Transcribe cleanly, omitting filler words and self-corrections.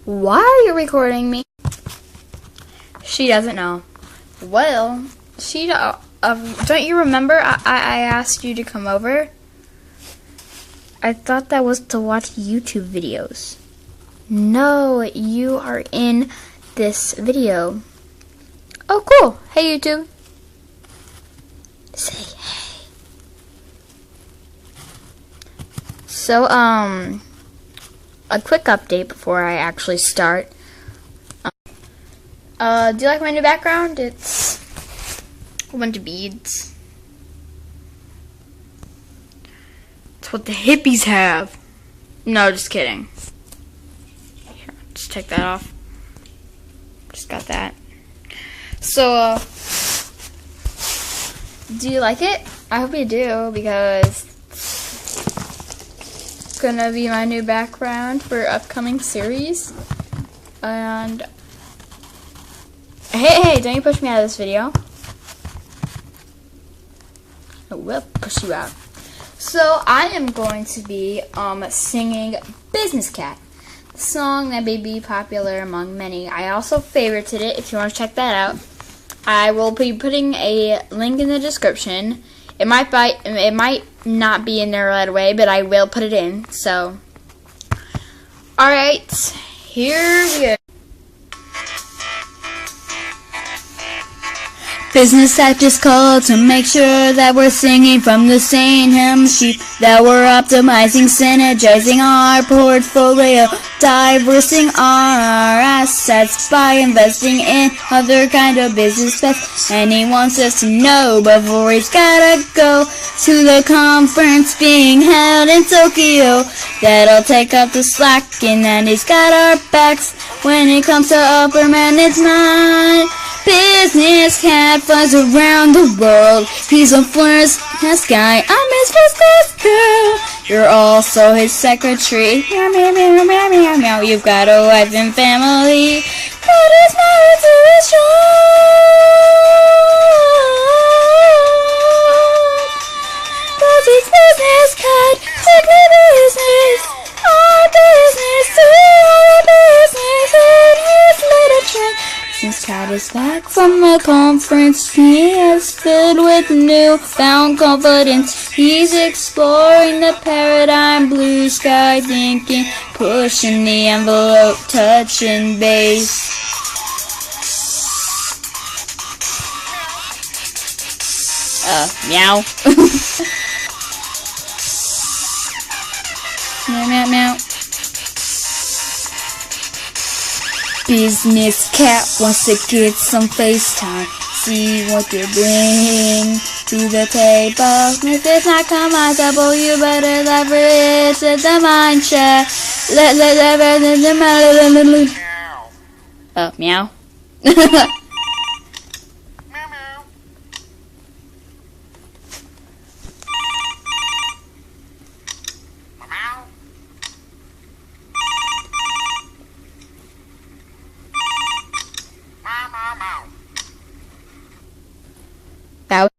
Why are you recording me? She doesn't know. Well, she don't you remember I asked you to come over? I thought that was to watch YouTube videos. No, you are in this video. Oh, cool. Hey, YouTube. Say hey. So, a quick update before I actually start. Do you like my new background? It's a bunch of beads. It's what the hippies have. No, just kidding. Here, just take that off. Just got that. So, do you like it? I hope you do, because it's gonna be my new background for upcoming series. And hey, don't you push me out of this video. I will push you out. So I am going to be singing Business Cat, the song that may be popular among many. I also favorited it. If you want to check that out, I will be putting a link in the description. It might not be in there right away, but I will put it in. So, all right, here we go. Business Cat just called to make sure that we're singing from the same hymn sheet, that we're optimizing, synergizing our portfolio, diversing our assets by investing in other kind of business bets. And he wants us to know before he's gotta go to the conference being held in Tokyo, that'll take up the slack, and then he's got our backs when it comes to upper management. Business Cat flies around the world. He's a first class guy. I'm his first class girl. You're also his secretary. Meow, meow, meow, meow, meow, meow. You've got a wife and family. But he's married to his job. 'Cause he's Business Cat. Strictly business. Our business to our business. And his literature. Business Cat is back from a conference. He is filled with newfound confidence. He's exploring the paradigm, blue sky thinking, pushing the envelope, touching base. Meow. Meow, meow, meow. Business Cat wants to get some FaceTime, see what you bring to the table. If it's not customizable, you better leverage the mind share. Meow. That